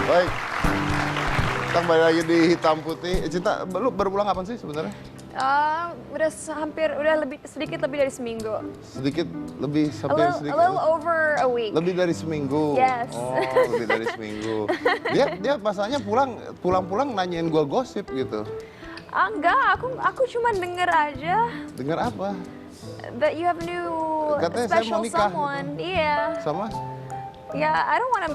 Baik. Kita kembali lagi di Hitam Putih. Cinta, lu baru pulang kapan sih sebenarnya? Udah sedikit lebih dari seminggu. Sedikit lebih A sampai little, sedikit. a little over a week. Lebih dari seminggu. Yes. Oh, lebih dari seminggu. Dia masalahnya pulang nanyain gua gosip gitu. Enggak, aku cuma denger aja Dengar apa? that you have new Katanya saya mau special nikah. someone. Iya. Sama? Ya,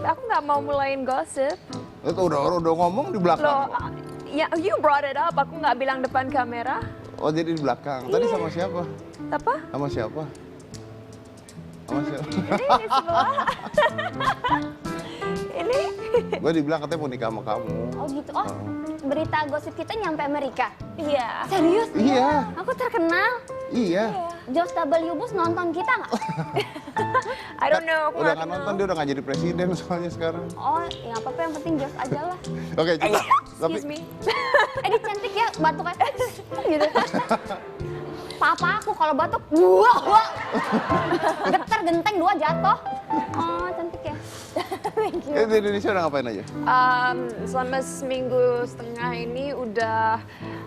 aku nggak mau mulain gosip. Itu udah ngomong di belakang. Loh, ya, you brought it up. Aku nggak bilang depan kamera. Oh, jadi di belakang. Tadi sama siapa? Apa? Sama siapa? Sama siapa? Ini sebelah. Ini. Gue dibilang katanya mau nikah sama kamu. Oh gitu. Oh, berita gosip kita nyampe Amerika. Iya. Serius? Iya. Aku terkenal. Iya. George W. Bush nonton kita nggak? I don't know. Aku Udah nggak nggak nonton, kenal. dia udah nggak jadi presiden soalnya sekarang. Oh, ya apa-apa yang penting George aja lah. Oke, coba. Tapi Excuse me. Dia cantik ya batuknya. Gitu. Papa aku kalau batuk, wah. Getar genteng 2 jatuh. Oh, cantik ya. Thank you. di Indonesia udah ngapain aja? Selama seminggu setengah ini udah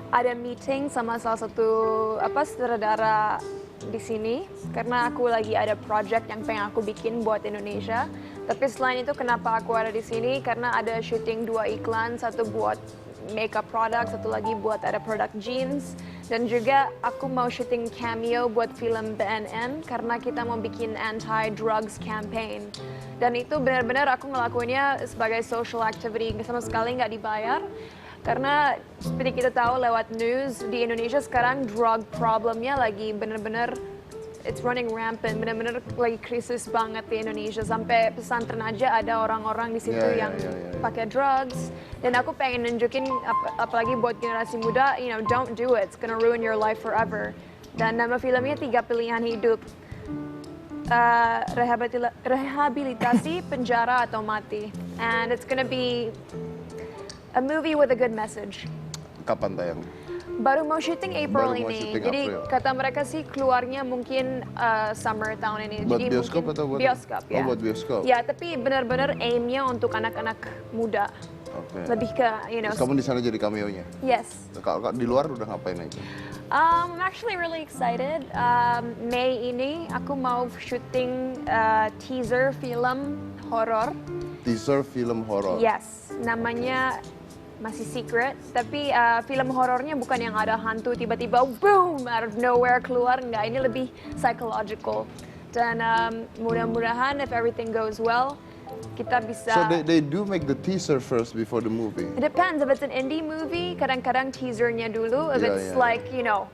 ada meeting sama salah satu sutradara di sini karena aku lagi ada project yang pengen aku bikin buat Indonesia. Tapi selain itu kenapa aku ada di sini karena ada syuting 2 iklan, satu buat makeup product, satu lagi buat ada produk jeans, dan juga aku mau syuting cameo buat film BNN karena kita mau bikin anti-drugs campaign. Dan itu benar-benar aku ngelakuinnya sebagai social activity, sama sekali nggak dibayar. Karena seperti kita tahu lewat news di Indonesia sekarang drug problemnya lagi benar-benar it's running rampant, benar-benar lagi krisis banget di Indonesia. Sampai pesantren aja ada orang-orang di situ Yeah, yang yeah. pakai drugs. Dan aku pengen nunjukin apalagi buat generasi muda, don't do it, it's gonna ruin your life forever. Dan nama filmnya 3 pilihan hidup. Rehabilitasi, penjara atau mati. And it's gonna be a movie with a good message. Kapan tayang? Baru mau syuting April Baru mau ini. syuting Jadi April. kata mereka sih keluarnya mungkin summer tahun ini. Buat Jadi bioskop mungkin atau buat bioskop ya. Oh, buat bioskop. Ya, tapi benar-benar aimnya untuk anak-anak muda. Oke. Lebih ke, Terus kamu di sana jadi cameo-nya? yes. Kalau di luar udah ngapain aja? I'm actually really excited. Mei ini aku mau syuting teaser film horor. Teaser film horor. Yes, namanya masih secret, tapi film horornya bukan yang ada hantu tiba-tiba boom out of nowhere keluar, enggak, ini lebih psychological. Dan mudah-mudahan if everything goes well, kita bisa. So they do make the teaser first before the movie. It depends. If it's an indie movie, kadang-kadang teasernya dulu. If Yeah, it's yeah, like,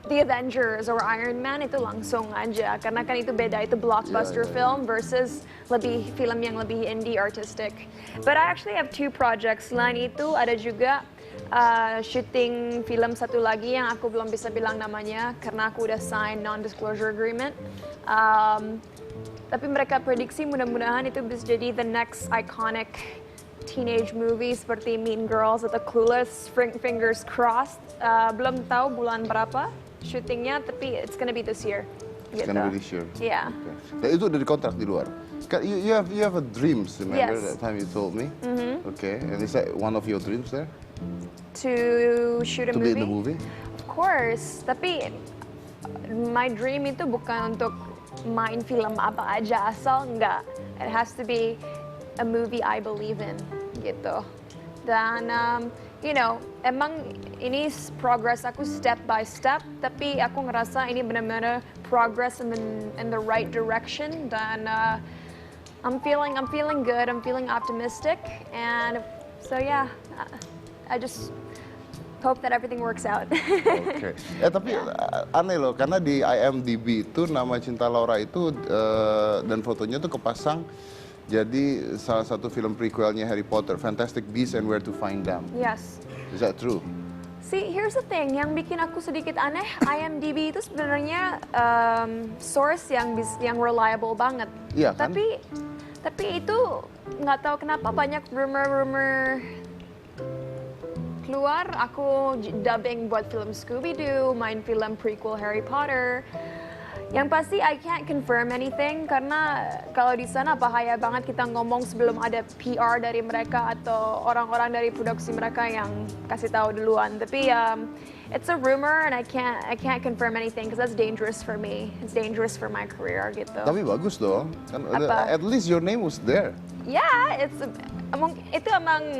The Avengers or Iron Man, itu langsung aja. Karena kan itu beda, itu blockbuster Yeah. film versus film yang lebih indie artistic. But I actually have 2 projects. Selain itu, ada juga syuting film satu lagi yang aku belum bisa bilang namanya karena aku udah sign non-disclosure agreement. Tapi mereka prediksi mudah-mudahan itu bisa jadi the next iconic teenage movie seperti Mean Girls atau Clueless, fingers crossed. Belum tahu bulan berapa syutingnya, tapi it's gonna be this year. It's gonna be this year. Yeah. Okay. Dan itu udah dikontrak di luar. You have a dreams, remember Yes. that time you told me? Okay, and is that one of your dreams there? To shoot a To movie? be in the movie? Of course, tapi my dream itu bukan untuk main film apa aja asal, enggak. It has to be a movie I believe in, gitu. Dan, emang ini progress aku step by step, tapi aku ngerasa ini benar-benar progress in the right direction. Dan I'm feeling good, I'm feeling optimistic, and so yeah, I just hope that everything works out. Oke. Tapi aneh loh, karena di IMDb itu nama Cinta Laura itu dan fotonya tuh kepasang jadi salah satu film prequelnya Harry Potter, Fantastic Beasts and Where to Find Them. Yes. Is that true? See, here's the thing, yang bikin aku sedikit aneh, IMDb itu sebenarnya source yang reliable banget. Iya kan? Tapi itu nggak tahu kenapa banyak rumor keluar. Aku dubbing buat film Scooby-Doo, main film prequel Harry Potter. Yang pasti I can't confirm anything karena kalau di sana bahaya banget kita ngomong sebelum ada PR dari mereka atau orang-orang dari produksi mereka yang kasih tahu duluan. Tapi it's a rumor and I can't confirm anything because that's dangerous for me. It's dangerous for my career gitu. Tapi bagus dong, kan Apa? at least your name was there. Yeah, itu emang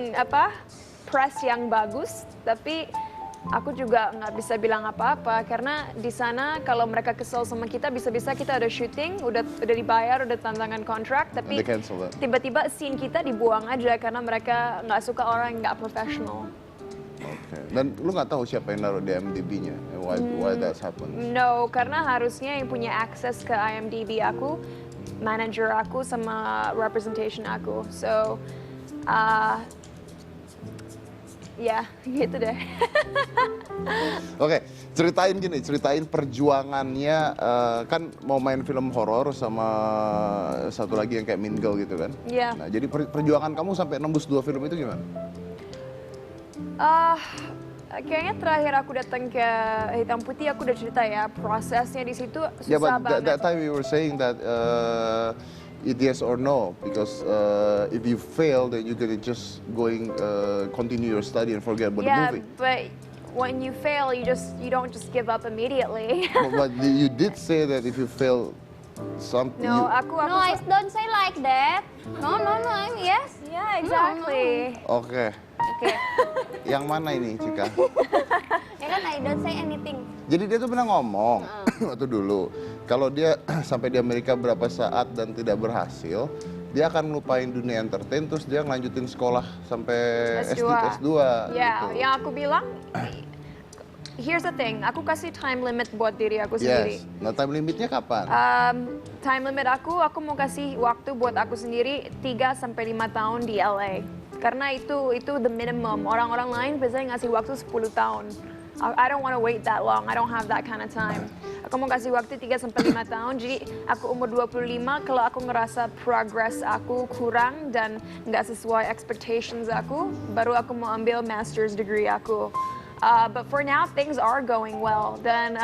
press yang bagus, tapi aku juga nggak bisa bilang apa-apa karena di sana kalau mereka kesel sama kita bisa-bisa kita ada syuting, udah dibayar, udah tantangan kontrak, tapi They cancel that. tiba-tiba scene kita dibuang aja karena mereka nggak suka orang yang nggak profesional. Oke. Dan lu nggak tahu siapa yang naruh di IMDb-nya? Why that's happened? No, karena harusnya yang punya akses ke IMDb aku, manager aku sama representation aku. So, ya gitu deh. Oke, ceritain perjuangannya, kan mau main film horor sama satu lagi yang kayak Mean Girl gitu kan? Iya. Nah, jadi perjuangan kamu sampai nembus 2 film itu gimana? Kayaknya terakhir aku datang ke Hitam Putih aku udah cerita ya prosesnya di situ susah Yeah, but banget. that time you were saying that it yes or no, because if you fail, then you gonna just continue your study and forget about the Yeah, movie. but when you fail, you don't just give up immediately. But you did say that if you fail something, No, aku No, I don't say like that. No, yes. Yeah, exactly. Oke, Oke. yang mana ini Cika? Ya kan I don't say anything. Jadi dia tuh pernah ngomong waktu dulu, kalau dia sampai di Amerika berapa saat dan tidak berhasil, dia akan melupain dunia entertain, terus dia ngelanjutin sekolah sampai S2. Ya, gitu. yang aku bilang, here's the thing, aku kasih time limit buat diri aku sendiri. Yes. Nah, time limitnya kapan? Time limit aku mau kasih waktu buat aku sendiri 3 sampai 5 tahun di LA. Karena itu the minimum. Orang-orang lain biasanya ngasih waktu 10 tahun. I don't want to wait that long. I don't have that kind of time. Aku mau kasih waktu 3 sampai 5 tahun. Jadi aku umur 25 kalau aku ngerasa progress aku kurang dan nggak sesuai expectations aku, baru aku mau ambil master's degree aku. But for now things are going well. Dan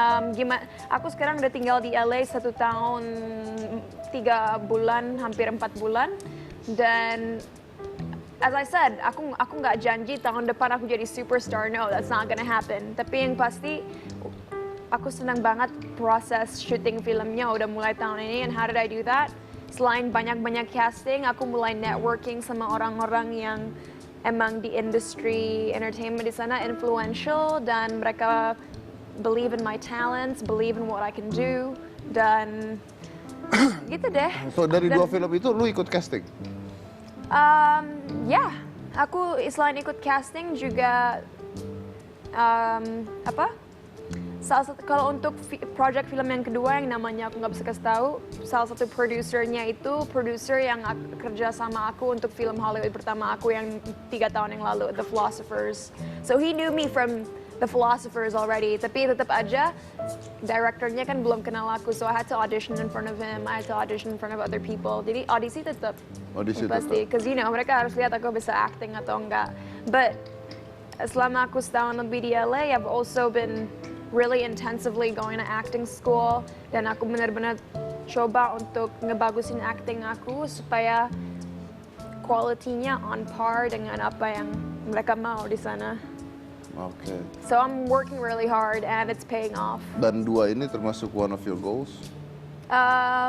aku sekarang udah tinggal di LA 1 tahun 3 bulan, hampir 4 bulan. Dan as I said, aku nggak janji tahun depan aku jadi superstar. No, that's not gonna happen. Tapi yang pasti, aku senang banget proses syuting filmnya udah mulai tahun ini. And how did I do that? Selain banyak-banyak casting, aku mulai networking sama orang-orang yang emang di industri entertainment di sana influential dan mereka believe in my talents, believe in what I can do dan gitu deh. So dari 2 film itu lu ikut casting? Ya, aku selain ikut casting juga salah satu kalau untuk project film yang kedua yang namanya aku nggak bisa kasih tahu, salah satu produsernya itu produser yang kerja sama aku untuk film Hollywood pertama aku yang 3 tahun yang lalu, The Philosophers. So he knew me from The Philosophers already, tapi tetap aja directornya kan belum kenal aku, so I had to audition in front of him, I had to audition in front of other people. Jadi audisi tetap. Audisi pasti, tetap. because mereka harus lihat aku bisa acting atau enggak. But selama aku setahun lebih di LA, I've also been really intensively going to acting school dan aku benar-benar coba untuk ngebagusin acting aku supaya quality-nya on par dengan apa yang mereka mau di sana. Oke. So I'm working really hard and it's paying off. Dan 2 ini termasuk one of your goals?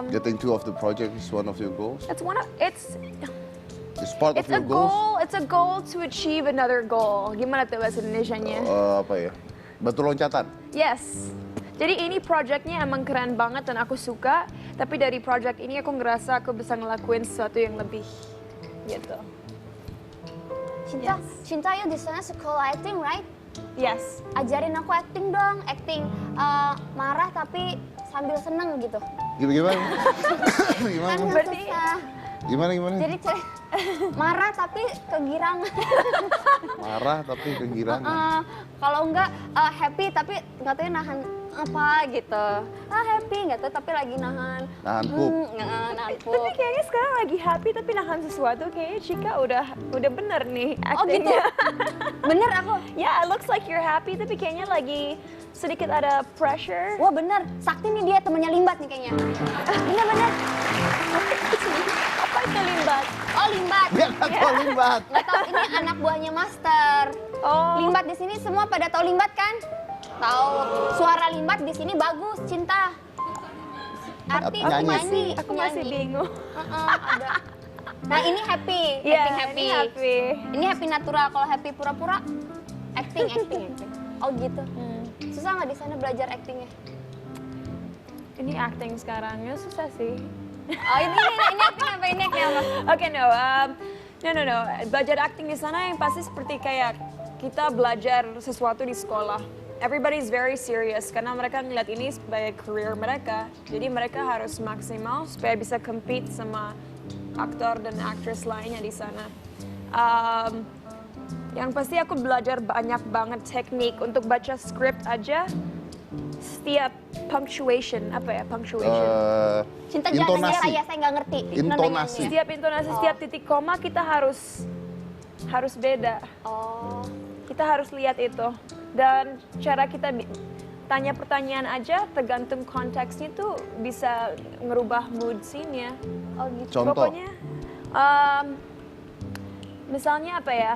Getting 2 of the project is one of your goals? It's Part of your goals? It's a goal to achieve another goal. Gimana tuh bahasa Indonesianya? Apa ya? Batu loncatan? Yes. Jadi ini projectnya emang keren banget dan aku suka. Tapi dari project ini aku ngerasa aku bisa ngelakuin sesuatu yang lebih gitu. Cinta you di sana sekolah acting, right? Yes. Ajarin aku acting dong, acting marah tapi sambil seneng gitu. Gimana? Kan Gimana? nggak Berarti- susah. Gimana? Jadi marah tapi kegirangan. Marah tapi kegirangan. Kalau enggak happy tapi nggak tahu nahan apa gitu. Happy nggak tuh, tapi lagi nahan. Nahan pup. Nahan pup. Tapi kayaknya sekarang lagi happy tapi nahan sesuatu. Kayaknya Chika udah bener nih Oh gitu? actingnya. Bener aku? Yeah, it looks like you're happy tapi kayaknya lagi sedikit ada pressure. Wah bener, Sakti nih dia temennya Limbat nih kayaknya. Bener-bener. Apa itu limbat? Oh Limbat. Dia nggak tahu Limbat. Nggak tahu ini anak buahnya Master. Oh. Limbat di sini semua pada tahu Limbat kan? Tahu. Suara Limbat di sini bagus, Cinta. Arti Nyanyi. nyanyi. Aku masih nyanyi. bingung. Ada. Nah ini happy, Iya, acting happy. ini happy. Ini happy natural. Kalau happy pura-pura, acting. Oh gitu. Susah nggak di sana belajar actingnya? Ini acting sekarang ya susah sih. Oh ini acting apa? Ini acting apa? Oke, no. No. Belajar acting di sana yang pasti seperti kayak kita belajar sesuatu di sekolah. Everybody's very serious karena mereka ngeliat ini sebagai career mereka. Jadi mereka harus maksimal supaya bisa compete sama aktor dan aktris lainnya di sana. Yang pasti aku belajar banyak banget teknik untuk baca script aja. Setiap punctuation, apa ya punctuation? Cinta jangan nanya Intonasi. saya nggak ngerti. Intonasi. Setiap intonasi, setiap titik koma kita harus beda. Oh. Kita harus lihat itu. Dan cara kita tanya pertanyaan aja tergantung konteksnya tuh bisa ngerubah mood scene-nya. Oh gitu. Contoh. Pokoknya, misalnya apa ya?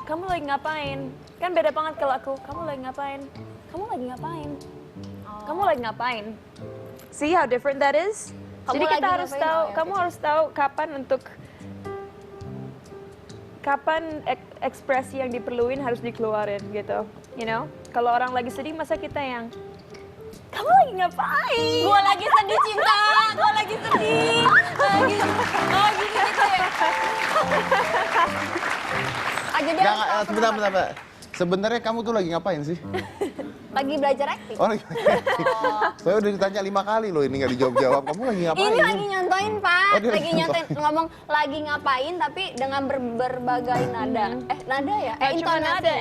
Kamu lagi ngapain? Kan beda banget kalau aku. Kamu lagi ngapain? Kamu lagi ngapain? Kamu lagi ngapain? See how different that is? Kamu Jadi kita lagi harus ngapain? tahu. Oh, ya, Kamu oke. harus tahu kapan ekspresi yang diperluin harus dikeluarin gitu. You know? Kalau orang lagi sedih masa kita yang kamu lagi ngapain? Gua lagi sedih Cinta, gua lagi sedih. Lagi, oh gitu ya. Ah, jadi Nggak, harus tahu sebentar, kenapa. bentar. Sebenarnya kamu tuh lagi ngapain sih? Lagi belajar acting. Oh, lagi saya udah ditanya 5 kali loh, ini nggak dijawab-jawab. Kamu lagi ngapain? Ini lagi nyontoin Pak, Oh, dia lagi lagi nyontoin ngomong lagi ngapain tapi dengan berbagai nada. Nada ya? Cuma Intonasi. ada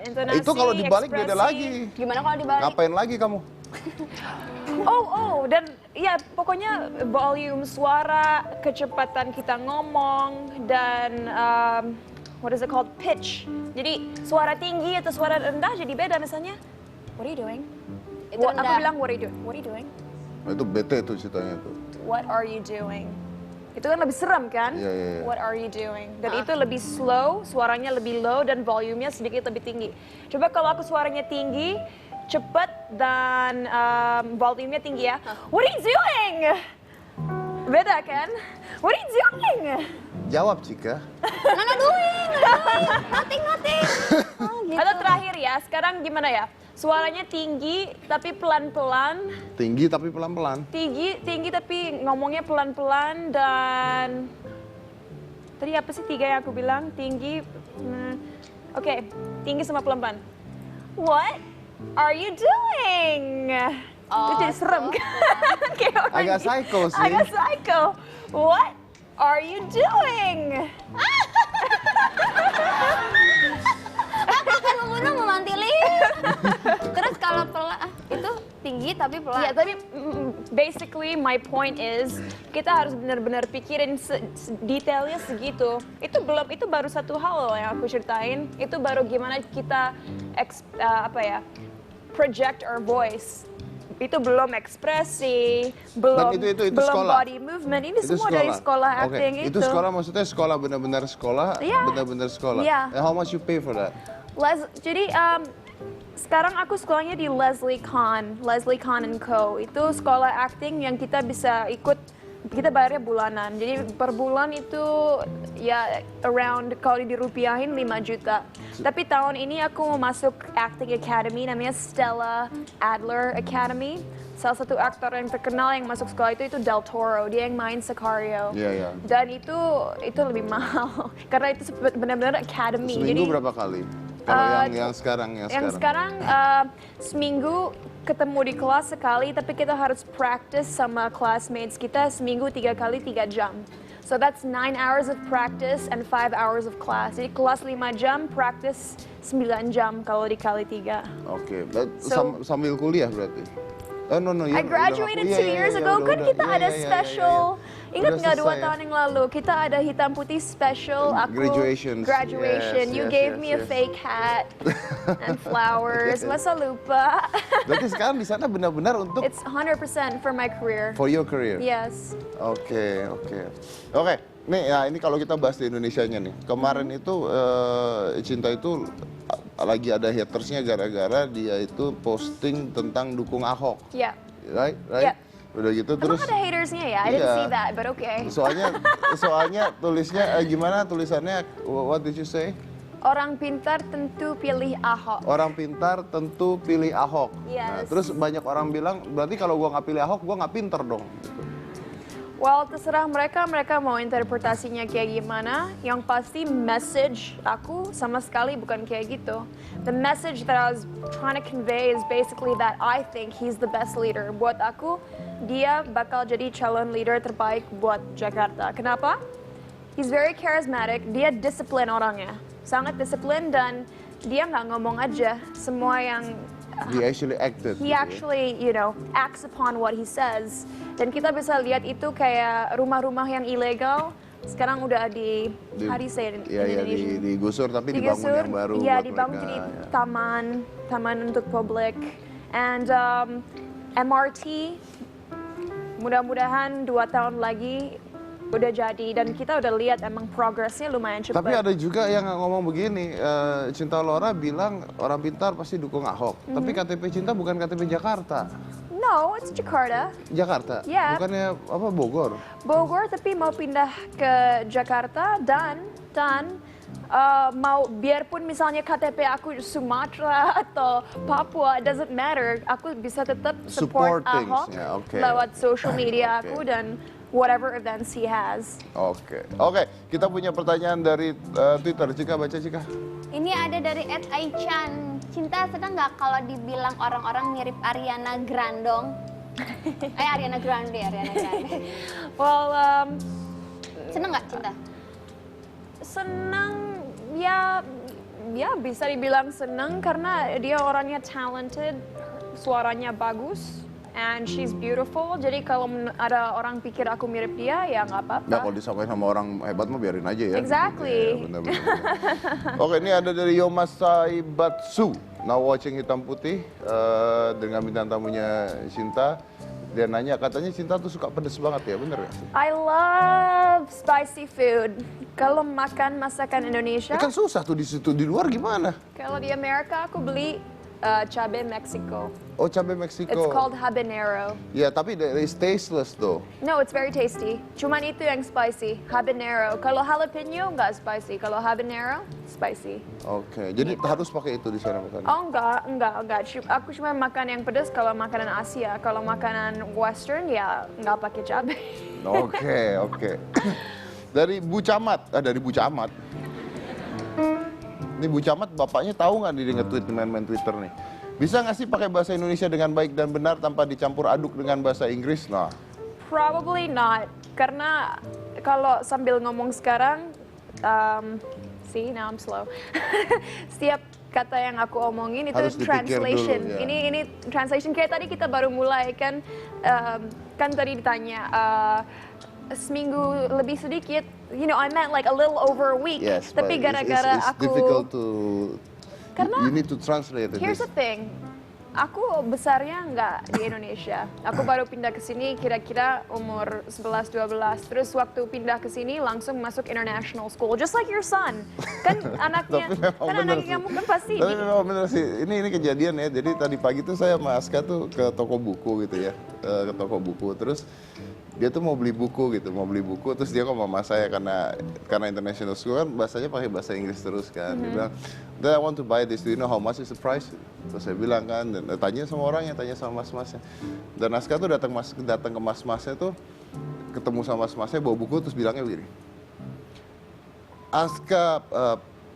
intonasi. Itu kalau dibalik beda ekspresi. lagi. Gimana kalau dibalik? Ngapain lagi kamu? Dan ya pokoknya volume suara, kecepatan kita ngomong dan what is it called, pitch. Jadi suara tinggi atau suara rendah jadi beda misalnya. What are you doing? Itu Aku rendah. bilang what are you doing? What are you doing? Nah, itu bete tuh ceritanya tuh. What are you doing? Itu kan lebih serem kan? Iya, iya, iya. What are you doing? Dan itu lebih slow, suaranya lebih low dan volumenya sedikit lebih tinggi. Coba kalau aku suaranya tinggi, cepat dan volumenya tinggi ya. What are you doing? Beda kan? What are you doing? Jawab, Cika. Nana doing. Nothing. Oh, gitu. Atau terakhir ya, sekarang gimana ya? Suaranya tinggi tapi pelan-pelan. Tinggi tapi pelan-pelan. Tinggi tapi ngomongnya pelan-pelan dan tadi apa sih 3 yang aku bilang? Tinggi. Oke, tinggi sama pelan-pelan. What are you doing? Itu jadi serem kan? Kayak orang Agak psycho sih. Agak psycho. What are you doing? Kan membunuh memantili. Terus kalau pelan itu tinggi tapi pelan. Ya, tapi basically my point is kita harus benar-benar pikirin detailnya segitu. Itu baru satu hal loh yang aku ceritain. Itu baru gimana kita project our voice. Itu belum ekspresi, belum itu belum sekolah. body movement. Ini Itu semua dari sekolah Oke, acting itu sekolah maksudnya sekolah benar-benar sekolah, Iya. benar-benar sekolah. Iya. And how much you pay for that? Jadi sekarang aku sekolahnya di Leslie Kahn and Co. Itu sekolah acting yang kita bisa ikut, kita bayarnya bulanan. Jadi per bulan itu ya around kalau dirupiahin 5 juta. Tapi tahun ini aku mau masuk acting academy namanya Stella Adler Academy. Salah satu aktor yang terkenal yang masuk sekolah itu Del Toro, dia yang main Sicario. Iya, iya. Dan itu lebih mahal karena itu benar-benar academy. Seminggu berapa kali? Kalau yang sekarang, Yang sekarang seminggu ketemu di kelas sekali, tapi kita harus practice sama classmates kita seminggu 3 kali 3 jam. So that's 9 hours of practice and 5 hours of class. Jadi kelas 5 jam, practice 9 jam kalau dikali 3. Oke, So- sambil kuliah berarti? Oh, no, I graduated 2 years ago. Kan kita ada special. Ingat nggak 2 tahun yang lalu kita ada hitam putih special. Aku Graduation. graduation. Yes, You yes, gave yes, me a yes. fake hat and flowers. Masa lupa? Berarti sekarang di sana benar-benar untuk It's 100% for my career. for your career. Yes. Oke. Nih ya ini kalau kita bahas di Indonesianya nih. Kemarin itu Cinta itu lagi ada hatersnya gara-gara dia itu posting tentang dukung Ahok, Yeah. right? Yeah. Udah gitu terus. Emang ada hatersnya ya? I didn't Iya. see that, but okay. Soalnya tulisnya gimana tulisannya? What did you say? Orang pintar tentu pilih Ahok. Orang pintar tentu pilih Ahok. Nah, Yes. terus banyak orang bilang berarti kalau gua nggak pilih Ahok gua nggak pinter dong. Gitu. Well, terserah mereka mau interpretasinya kayak gimana. Yang pasti message aku sama sekali bukan kayak gitu. The message that I was trying to convey is basically that I think he's the best leader. Buat aku, dia bakal jadi calon leader terbaik buat Jakarta. Kenapa? He's very charismatic, dia disiplin orangnya. Sangat disiplin dan dia nggak ngomong aja. Semua yang He actually acted. he gitu ya. actually, acts upon what he says. Dan kita bisa lihat itu kayak rumah-rumah yang ilegal sekarang udah how do you say it in Indonesian? digusur tapi dibangun Digusur, yang baru. iya buat dibangun mereka, jadi ya. taman untuk publik. And MRT, mudah-mudahan 2 tahun lagi udah jadi dan kita udah lihat emang progresnya lumayan cepat. Tapi ada juga yang ngomong begini, Cinta Laura bilang orang pintar pasti dukung Ahok. Tapi KTP Cinta bukan KTP Jakarta. No, it's Jakarta. Jakarta? Iya. Bukannya apa Bogor? Bogor tapi mau pindah ke Jakarta dan mau biarpun misalnya KTP aku Sumatera atau Papua, doesn't matter. Aku bisa tetap support Support things, Ahok ya, oke. lewat social media Oke. aku dan whatever events he has. Oke, kita punya pertanyaan dari Twitter. Cika, baca Cika. Ini ada dari @aichan. Cinta sedang nggak kalau dibilang orang-orang mirip Ariana Grandong? Ariana Grande. Well, Seneng nggak Cinta? senang ya bisa dibilang senang karena dia orangnya talented, suaranya bagus. And she's beautiful, jadi kalau ada orang pikir aku mirip dia, ya nggak apa-apa. Nah, kalau disamain sama orang hebat mah biarin aja ya. Exactly. Iya, benar. Oke, ini ada dari Yomasai Batsu. Now watching Hitam Putih dengan bintang tamunya Cinta. Dia nanya, katanya Cinta tuh suka pedes banget ya, bener ya? I love spicy food. Kalau makan masakan Indonesia, Kan susah tuh di situ, di luar gimana? kalau di Amerika aku beli cabai Mexico. Oh, cabai Meksiko. It's called habanero. Ya, tapi it's tasteless tuh. No, it's very tasty. Cuman itu yang spicy, habanero. Kalau jalapeno nggak spicy. Kalau habanero, spicy. Oke, jadi harus pakai itu di sana makan. Oh enggak. Aku cuma makan yang pedas kalau makanan Asia. Kalau makanan Western ya nggak pakai cabai. Oke. Dari Bu Camat, dari Bu Camat. Ini Bu Camat, bapaknya tahu nggak dia nge-tweet main Twitter nih? Bisa nggak sih pakai bahasa Indonesia dengan baik dan benar tanpa dicampur aduk dengan bahasa Inggris? Nah, Probably not. Karena kalau sambil ngomong sekarang, see now I'm slow. Setiap kata yang aku omongin itu Harus dipikir translation. dulu, ya. Ini translation kayak tadi kita baru mulai kan tadi ditanya seminggu lebih sedikit. I meant like a little over a week. yes. Tapi but gara-gara it's aku difficult to. Karena you need to translate it. here's the thing. Aku besarnya nggak di Indonesia. Aku baru pindah ke sini kira-kira umur 11-12. Terus waktu pindah ke sini langsung masuk international school. Just like your son. Kan anaknya, Tapi memang bener anaknya sih. kamu kan pasti. Tapi memang bener sih, ini kejadian ya. Jadi tadi pagi tuh saya sama Aska tuh ke toko buku gitu ya, ke toko buku. Terus dia tuh mau beli buku gitu, terus dia kok mama saya karena international school kan bahasanya pakai bahasa Inggris terus kan. Dia bilang, "Dad, I want to buy this. Do you know how much is the price?" Terus saya bilang kan, dan tanya sama orangnya, tanya sama mas-masnya. Dan Aska tuh datang ke mas-masnya tuh ketemu sama mas-masnya bawa buku terus bilangnya begini. Aska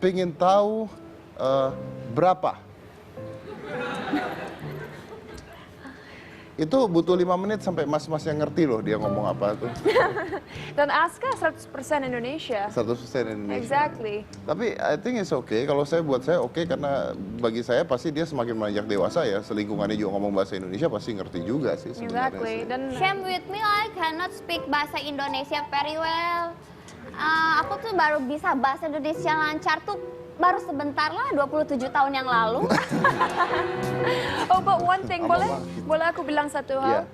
pengen tahu berapa? Itu butuh 5 menit sampai mas-mas yang ngerti loh dia ngomong apa tuh. Dan Aska 100% Indonesia. 100% Indonesia. Exactly. Tapi I think it's okay. Kalau buat saya oke karena bagi saya pasti dia semakin beranjak dewasa ya. Selingkungannya juga ngomong bahasa Indonesia pasti ngerti juga sih sebenarnya. Exactly. Sih. Dan Shame with me, I cannot speak bahasa Indonesia very well. Aku tuh baru bisa bahasa Indonesia lancar tuh baru sebentar lah, 27 tahun yang lalu. oh, but one thing, Apa, boleh aku bilang satu hal?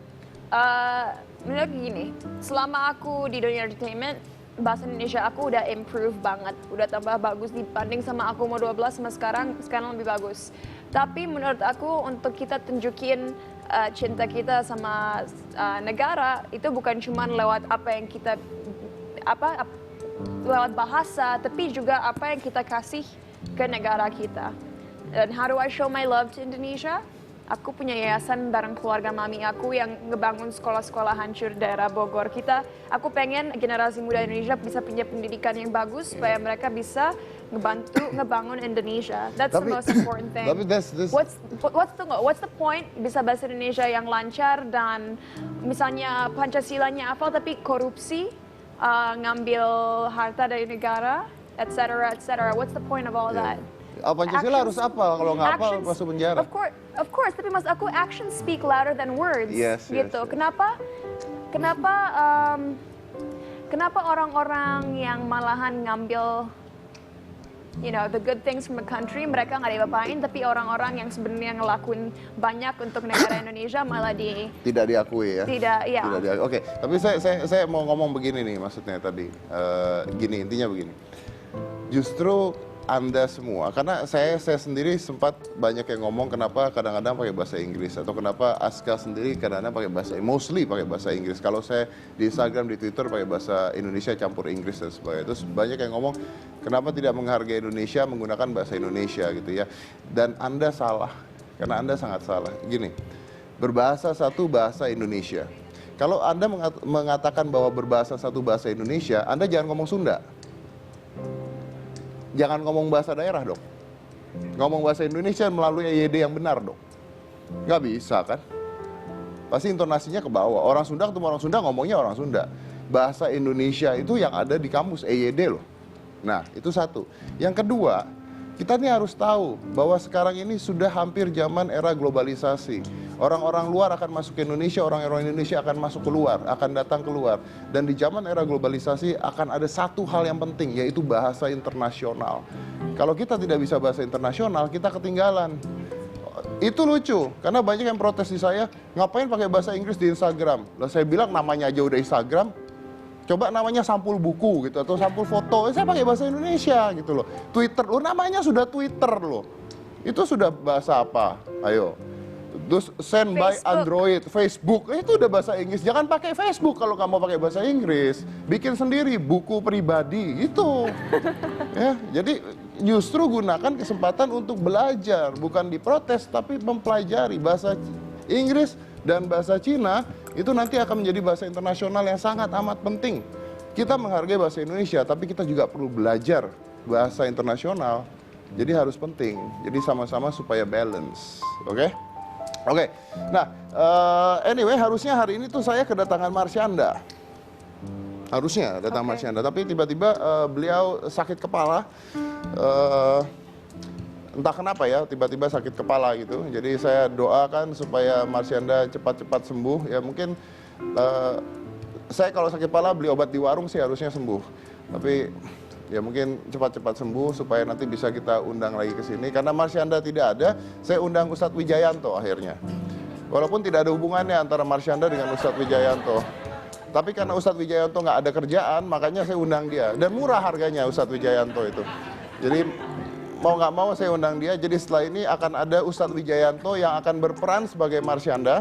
Menurut gini, selama aku di dunia entertainment, bahasa Indonesia aku udah improve banget, udah tambah bagus dibanding sama aku umur 12 sama sekarang lebih bagus. Tapi menurut aku untuk kita tunjukin cinta kita sama negara itu bukan cuma lewat apa yang kita lewat bahasa, tapi juga apa yang kita kasih ke negara kita. Dan how do I show my love to Indonesia? Aku punya yayasan bareng keluarga mami aku yang ngebangun sekolah-sekolah hancur daerah Bogor kita. Aku pengen generasi muda Indonesia bisa punya pendidikan yang bagus supaya mereka bisa ngebantu ngebangun Indonesia. That's the most important thing. Tapi What's the point bisa bahasa Indonesia yang lancar dan misalnya Pancasilanya hafal tapi korupsi, ngambil harta dari negara, etc. What's the point of all that? Pancasila harus apa? Kalau nggak apa masuk penjara. Of course. Tapi mas aku actions speak louder than words. Yes, gitu. yes. Kenapa orang-orang yang malahan ngambil the good things from the country, mereka nggak diapa-apain, tapi orang-orang yang sebenarnya ngelakuin banyak untuk negara Indonesia malah tidak diakui ya? Tidak, ya. Tidak diakui. Oke, tapi saya mau ngomong begini nih maksudnya tadi. Intinya begini. Justru Anda semua, karena saya sendiri sempat banyak yang ngomong kenapa kadang-kadang pakai bahasa Inggris atau kenapa Aska sendiri kadang-kadang mostly pakai bahasa Inggris. Kalau saya di Instagram, di Twitter pakai bahasa Indonesia campur Inggris dan sebagainya. Terus banyak yang ngomong kenapa tidak menghargai Indonesia menggunakan bahasa Indonesia gitu ya. Dan Anda salah, karena Anda sangat salah. Gini, berbahasa satu bahasa Indonesia. Kalau Anda mengatakan bahwa berbahasa satu bahasa Indonesia, Anda jangan ngomong Sunda. Jangan ngomong bahasa daerah dong. Ngomong bahasa Indonesia melalui EYD yang benar dong. Nggak bisa kan? Pasti intonasinya ke bawah. Orang Sunda ketemu orang Sunda ngomongnya orang Sunda. Bahasa Indonesia itu yang ada di kamus EYD loh. Nah, itu satu. Yang kedua, kita nih harus tahu bahwa sekarang ini sudah hampir zaman era globalisasi. Orang-orang luar akan masuk ke Indonesia, orang-orang Indonesia akan masuk keluar, akan datang keluar. Dan di zaman era globalisasi akan ada satu hal yang penting, yaitu bahasa internasional. Kalau kita tidak bisa bahasa internasional, kita ketinggalan. Itu lucu, karena banyak yang protes di saya, ngapain pakai bahasa Inggris di Instagram? Lah saya bilang namanya aja udah Instagram, coba namanya sampul buku gitu, atau sampul foto, saya pakai bahasa Indonesia gitu loh. Twitter, namanya sudah Twitter loh. Itu sudah bahasa apa? Ayo. Terus send by Android, Facebook, itu udah bahasa Inggris. Jangan pakai Facebook kalau kamu pakai bahasa Inggris. Bikin sendiri buku pribadi itu. Ya, jadi justru gunakan kesempatan untuk belajar, bukan diprotes tapi mempelajari bahasa Inggris dan bahasa Cina. Itu nanti akan menjadi bahasa internasional yang sangat amat penting. Kita menghargai bahasa Indonesia, tapi kita juga perlu belajar bahasa internasional. Jadi harus penting. Jadi sama-sama supaya balance, oke? Oke, nah anyway harusnya hari ini tuh saya kedatangan Marsyanda. Harusnya datang Marsyanda, tapi tiba-tiba beliau sakit kepala. Entah kenapa ya, tiba-tiba sakit kepala gitu. Jadi saya doakan supaya Marsyanda cepat-cepat sembuh. Ya mungkin saya kalau sakit kepala beli obat di warung sih harusnya sembuh. Tapi ya mungkin cepat-cepat sembuh supaya nanti bisa kita undang lagi ke sini. Karena Marsyanda tidak ada, saya undang Ustadz Wijayanto akhirnya. Walaupun tidak ada hubungannya antara Marsyanda dengan Ustadz Wijayanto. Tapi karena Ustadz Wijayanto nggak ada kerjaan, makanya saya undang dia. Dan murah harganya Ustadz Wijayanto itu. Jadi mau nggak mau saya undang dia. Jadi setelah ini akan ada Ustadz Wijayanto yang akan berperan sebagai Marsyanda.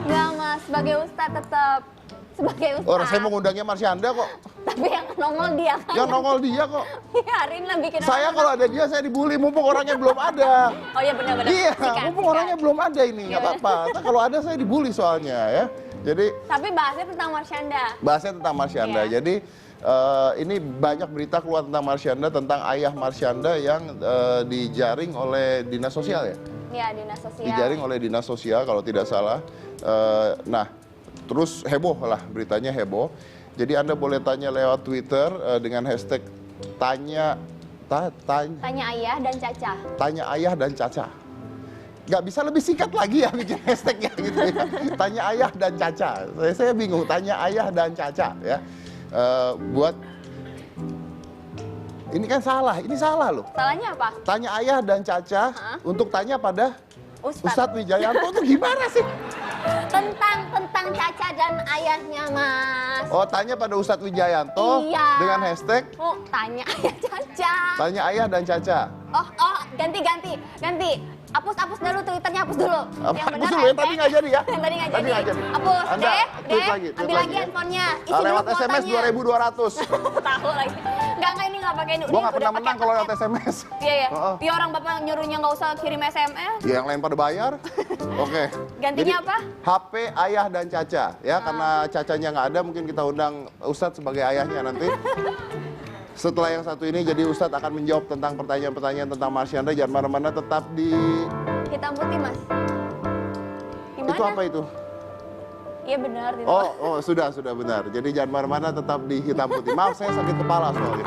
Nggak mas, sebagai Ustadz tetap. Sebagai Ustadz. Orang saya mau ngundangnya Marsyanda kok. Tapi yang nongol dia kan. Yang nongol dia kok. Biarin lah bikin Saya kalau ada dia saya dibully, mumpung orangnya belum ada. Oh iya benar-benar. Iya, mumpung orangnya belum ada ini, nggak apa-apa. Kalau ada saya dibully soalnya ya. Jadi tapi bahasnya tentang Marsyanda. bahasnya tentang Marsyanda. Iya. Jadi ini banyak berita keluar tentang Marsyanda, tentang ayah Marsyanda yang dijaring oleh dinas sosial ya? Iya, dinas sosial. Dijaring oleh dinas sosial kalau tidak salah. Nah, terus heboh lah, beritanya heboh. Jadi Anda boleh tanya lewat Twitter dengan hashtag tanya Ayah dan Caca. Tanya Ayah dan Caca. Nggak bisa lebih singkat lagi ya bikin hashtagnya gitu ya. Tanya Ayah dan Caca. Saya bingung, tanya Ayah dan Caca ya. Buat ini kan salah, ini salah loh. Salahnya apa? Tanya Ayah dan Caca untuk tanya pada Ustadz Wijayanto tuh gimana sih? Tentang Caca dan ayahnya, Mas. Oh, tanya pada Ustadz Wijayanto Iya. dengan hashtag Tanya Ayah Caca. Tanya Ayah dan Caca. Ganti. Hapus dulu Twitternya, hapus dulu. Hapus dulu ya, tadi nggak jadi ya? Yang tadi nggak Tadi jadi. nggak jadi. Hapus, Anda tweet lagi, tweet ambil lagi ya. handphonenya. Isi dulu Lewat SMS kuotanya. 2.200. Tahu lagi. Enggak, ini nggak pakai ini. Gua nggak pernah menang kalau lewat SMS. Iya. Heeh. Iya, orang bapak nyuruhnya nggak usah kirim SMS. Ya, yang lain pada bayar. Oke. Gantinya apa? HP Ayah dan Caca ya, karena Cacanya nggak ada, mungkin kita undang Ustadz sebagai ayahnya nanti. Setelah yang satu ini, jadi Ustadz akan menjawab tentang pertanyaan-pertanyaan tentang Marsyanda. Jangan mana-mana, tetap di... Hitam putih, Mas. Gimana? Itu apa itu? Iya benar. Gitu. Oh, sudah benar. Jadi jangan mana-mana, tetap di hitam putih. Maaf, saya sakit kepala soalnya.